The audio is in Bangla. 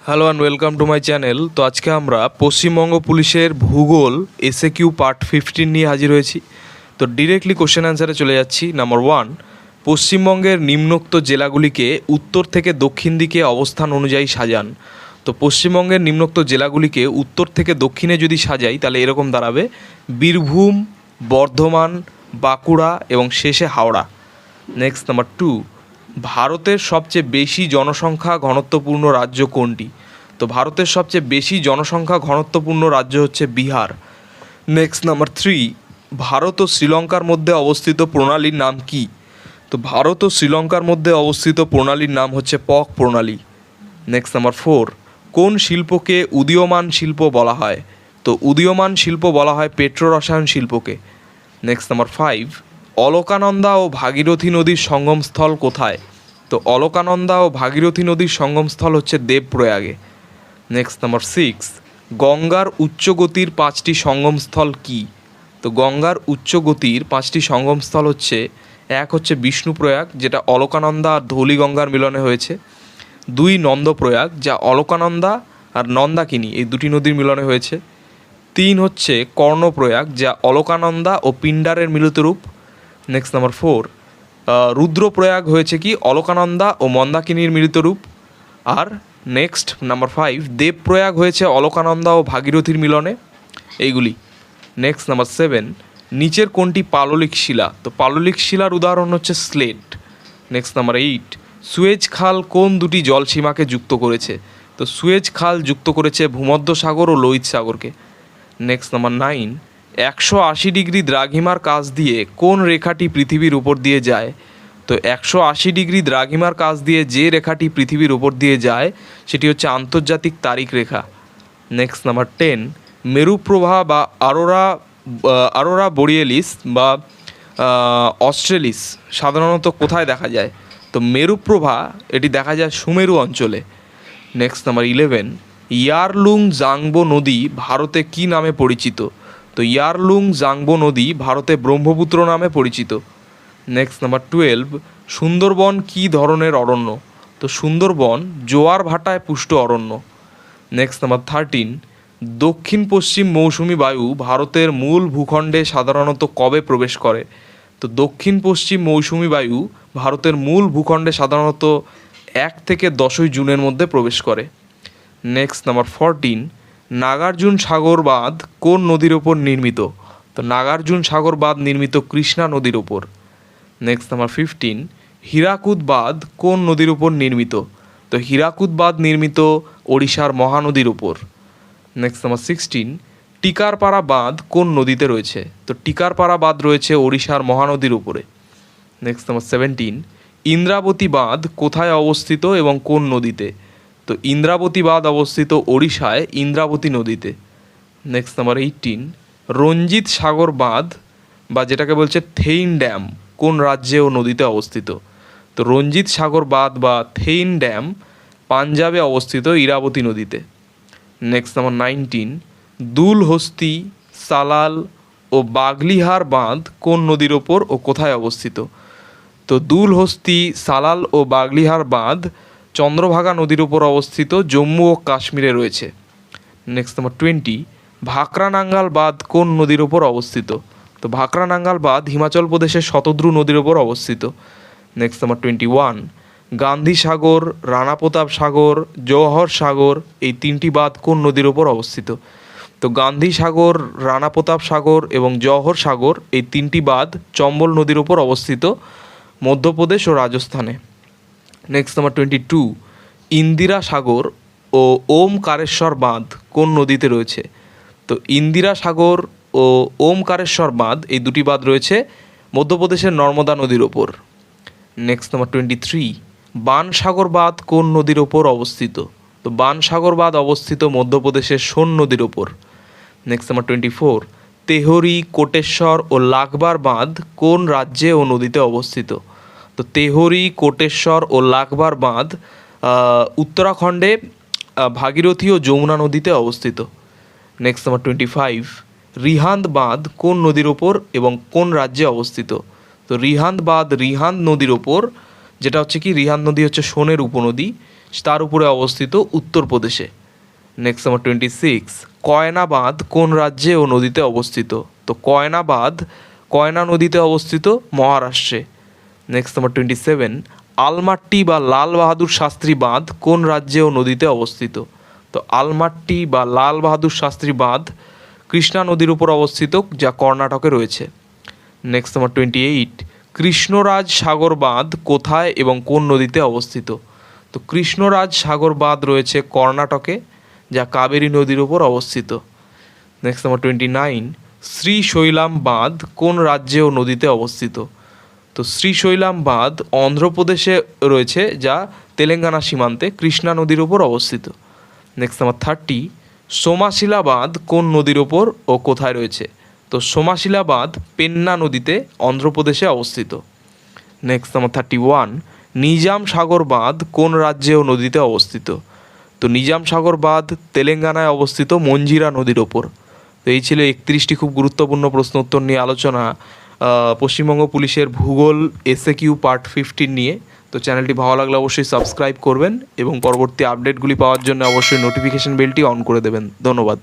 Hello and welcome to my channel. তো আজকে আমরা পশ্চিমবঙ্গ পুলিশের ভূগোল এসএকিউ পার্ট 15 নিয়ে হাজির হয়েছি। তো ডিরেক্টলি কোশ্চেন অ্যান্সারে চলে যাচ্ছি। নাম্বার 1, পশ্চিমবঙ্গের নিম্নোক্ত জেলাগুলিকে উত্তর থেকে দক্ষিণ দিকে অবস্থান অনুযায়ী সাজান। তো পশ্চিমবঙ্গের নিম্নোক্ত জেলাগুলিকে উত্তর থেকে দক্ষিণে যদি সাজাই তাহলে এরকম দাঁড়াবে: বীরভূম, বর্ধমান, বাঁকুড়া এবং শেষে হাওড়া। নেক্সট নাম্বার 2, ভারতের সবচেয়ে বেশি জনসংখ্যা ঘনত্বপূর্ণ রাজ্য কোনটি? তো ভারতের সবচেয়ে বেশি জনসংখ্যা ঘনত্বপূর্ণ রাজ্য হচ্ছে বিহার। নেক্সট নাম্বার 3, ভারত ও শ্রীলঙ্কার মধ্যে অবস্থিত প্রণালীর নাম কি? তো ভারত ও শ্রীলঙ্কার মধ্যে অবস্থিত প্রণালীর নাম হচ্ছে পক প্রণালী। নেক্সট নাম্বার 4, কোন শিল্পকে উদীয়মান শিল্প বলা হয়? তো উদীয়মান শিল্প বলা হয় পেট্রো রসায়ন শিল্পকে। নেক্সট নাম্বার 5, অলকানন্দা ও ভাগীরথী নদীর সঙ্গমস্থল কোথায়? তো অলকানন্দা ও ভাগীরথী নদীর সঙ্গমস্থল হচ্ছে দেবপ্রয়াগে। নেক্সট নাম্বার 6, গঙ্গার উচ্চগতির 5টি সঙ্গমস্থল কি? তো গঙ্গার উচ্চগতির 5টি সঙ্গমস্থল হচ্ছে: 1 হচ্ছে বিষ্ণুপ্রয়াগ, যেটা অলকানন্দা আর ধৌলিগঙ্গার মিলনে হয়েছে। 2, নন্দপ্রয়াগ, যা অলকানন্দা আর নন্দাকিনী এই দুটি নদীর মিলনে হয়েছে। 3 হচ্ছে কর্ণপ্রয়াগ, যা অলকানন্দা ও পিণ্ডারের মিলিত রূপ। নেক্সট নাম্বার 4, রুদ্রপ্রয়াগ হয়েছে কি অলকানন্দা ও মন্দাকিনীর মিলিত রূপ। আর নেক্সট নাম্বার 5, দেবপ্রয়াগ হয়েছে অলকানন্দা ও ভাগীরথীর মিলনে। এইগুলি। নেক্সট নাম্বার 7, নিচের কোনটি পাললিক শিলা? তো পাললিক শিলার উদাহরণ হচ্ছে স্লেট। নেক্সট নাম্বার 8, সুয়েজ খাল কোন দুটি জলসীমাকে যুক্ত করেছে? তো সুয়েজ খাল যুক্ত করেছে ভূমধ্যসাগর ও লোহিত সাগরকে। নেক্সট নাম্বার 9, 180 ডিগ্রি দ্রাঘিমার কাছ দিয়ে কোন রেখাটি পৃথিবীর উপর দিয়ে যায়? তো 180 ডিগ্রি দ্রাঘিমার কাছ দিয়ে যে রেখাটি পৃথিবীর উপর দিয়ে যায় সেটি হচ্ছে আন্তর্জাতিক তারিখ রেখা। নেক্সট নাম্বার 10, মেরুপ্রভা বা আরোরা বোরিয়ালিস বা অস্ট্রেলিস সাধারণত কোথায় দেখা যায়? তো মেরুপ্রভা এটি দেখা যায় সুমেরু অঞ্চলে। নেক্সট নাম্বার 11, ইয়ারলুং জাংবো নদী ভারতে কি নামে পরিচিত? তো ইয়ারলুং জাংবো নদী ভারতে ব্রহ্মপুত্র নামে পরিচিত। নেক্সট নাম্বার 12, সুন্দরবন কী ধরনের অরণ্য? তো সুন্দরবন জোয়ার ভাটায় পুষ্ট অরণ্য। নেক্সট নাম্বার 13, দক্ষিণ পশ্চিম মৌসুমি বায়ু ভারতের মূল ভূখণ্ডে সাধারণত কবে প্রবেশ করে? তো দক্ষিণ পশ্চিম মৌসুমি বায়ু ভারতের মূল ভূখণ্ডে সাধারণত 1 থেকে 10ই জুনের মধ্যে প্রবেশ করে। নেক্সট নাম্বার 14, নাগার্জুন সাগর বাঁধ কোন নদীর ওপর নির্মিত? তো নাগার্জুন সাগর বাঁধ নির্মিত কৃষ্ণা নদীর ওপর। নেক্সট নাম্বার 15, হীরাকুদ বাঁধ কোন নদীর উপর নির্মিত? তো হীরাকুদ বাঁধ নির্মিত ওড়িশার মহানদীর উপর। নেক্সট নাম্বার 16, টিকারপাড়া বাঁধ কোন নদীতে রয়েছে? তো টিকারপাড়া বাঁধ রয়েছে ওড়িশার মহানদীর উপরে। নেক্সট নাম্বার 17, ইন্দ্রাবতী বাঁধ কোথায় অবস্থিত এবং কোন নদীতে? তো ইন্দ্রাবতী বাঁধ অবস্থিত ওড়িশায় ইন্দ্রাবতী নদীতে। নেক্সট নাম্বার 18, রঞ্জিত সাগর বাঁধ বা যেটাকে বলছে থেইন ড্যাম কোন রাজ্যে ও নদীতে অবস্থিত? তো রঞ্জিত সাগর বাঁধ বা থেইন ড্যাম পাঞ্জাবে অবস্থিত ইরাবতী নদীতে। নেক্সট নাম্বার 19, দুলহস্তি, সালাল ও বাগলিহার বাঁধ কোন নদীর ওপর ও কোথায় অবস্থিত? তো দুলহস্তি, সালাল ও বাগলিহার বাঁধ চন্দ্রভাগা নদীর ওপর অবস্থিত, জম্মু ও কাশ্মীরে রয়েছে। নেক্সট নাম্বার 20, ভাকরানাঙ্গাল বাঁধ কোন নদীর ওপর অবস্থিত? তো ভাকরানাঙ্গাল বাঁধ হিমাচল প্রদেশের শতদ্রু নদীর ওপর অবস্থিত। নেক্সট নাম্বার 21, গান্ধী সাগর, রানা প্রতাপ সাগর, জওহর সাগর এই 3টি বাঁধ কোন নদীর ওপর অবস্থিত? তো গান্ধী সাগর, রানা প্রতাপ সাগর এবং জওহর সাগর এই 3টি বাঁধ চম্বল নদীর ওপর অবস্থিত, মধ্যপ্রদেশ ও রাজস্থানে। নেক্সট নাম্বার 22, ইন্দিরা সাগর ও ওমকারেশ্বর বাঁধ কোন নদীতে রয়েছে? তো ইন্দিরা সাগর ও ওমকারেশ্বর বাঁধ এই দুটি বাঁধ রয়েছে মধ্যপ্রদেশের নর্মদা নদীর ওপর। নেক্সট নাম্বার 23, বানসাগর বাঁধ কোন নদীর ওপর অবস্থিত? তো বানসাগর বাঁধ অবস্থিত মধ্যপ্রদেশের সোন নদীর ওপর। নেক্সট নাম্বার 24, তেহরি, কোটেশ্বর ও লাখবার বাঁধ কোন রাজ্যে ও নদীতে অবস্থিত? তো তেহরি, কোটেশ্বর ও লাখবার বাঁধ উত্তরাখণ্ডে ভাগীরথী ও যমুনা নদীতে অবস্থিত। নেক্সট নাম্বার 25, রিহান্দ বাঁধ কোন নদীর ওপর এবং কোন রাজ্যে অবস্থিত? তো রিহান্দ বাঁধ রিহান্দ নদীর ওপর, যেটা হচ্ছে কি রিহান্দ নদী হচ্ছে সোনের উপনদী, তার উপরে অবস্থিত উত্তরপ্রদেশে। নেক্সট নাম্বার 26, কয়না বাঁধ কোন রাজ্যে ও নদীতে অবস্থিত? তো কয়না বাঁধ কয়না নদীতে অবস্থিত, মহারাষ্ট্রে। নেক্সট নাম্বার 27, আলমাট্টি বা লাল বাহাদুর শাস্ত্রী বাঁধ কোন রাজ্যে ও নদীতে অবস্থিত? তো আলমাট্টি বা লাল বাহাদুর শাস্ত্রী বাঁধ কৃষ্ণা নদীর উপর অবস্থিত, যা কর্ণাটকে রয়েছে। নেক্সট নাম্বার 28, কৃষ্ণরাজ সাগর বাঁধ কোথায় এবং কোন নদীতে অবস্থিত? তো কৃষ্ণরাজ সাগর বাঁধ রয়েছে কর্ণাটকে, যা কাবেরী নদীর উপর অবস্থিত। নেক্সট নাম্বার 29, শ্রীশৈলাম বাঁধ কোন রাজ্যে ও নদীতে অবস্থিত? তো শ্রীশৈলাম বাঁধ অন্ধ্রপ্রদেশে রয়েছে, যা তেলেঙ্গানা সীমান্তে কৃষ্ণা নদীর উপর অবস্থিত। নেক্সট নাম্বার 30, সোমাশিলা বাঁধ কোন নদীর ওপর ও কোথায় রয়েছে? তো সোমাশিলা বাঁধ পেন্না নদীতে অন্ধ্রপ্রদেশে অবস্থিত। নেক্সট নাম্বার 31, নিজাম সাগর বাঁধ কোন রাজ্যে ও নদীতে অবস্থিত? তো নিজাম সাগর বাঁধ তেলেঙ্গানায় অবস্থিত মঞ্জিরা নদীর ওপর। তো এই ছিল 31টি খুব গুরুত্বপূর্ণ প্রশ্ন উত্তর নিয়ে আলোচনা পশ্চিমবঙ্গ পুলিশের ভূগোল এসএকিউ পার্ট 15 নিয়ে। তো চ্যানেলটি ভালো লাগলে অবশ্যই সাবস্ক্রাইব করবেন এবং পরবর্তী আপডেটগুলি পাওয়ার জন্য অবশ্যই নোটিফিকেশন বেলটি অন করে দেবেন। ধন্যবাদ।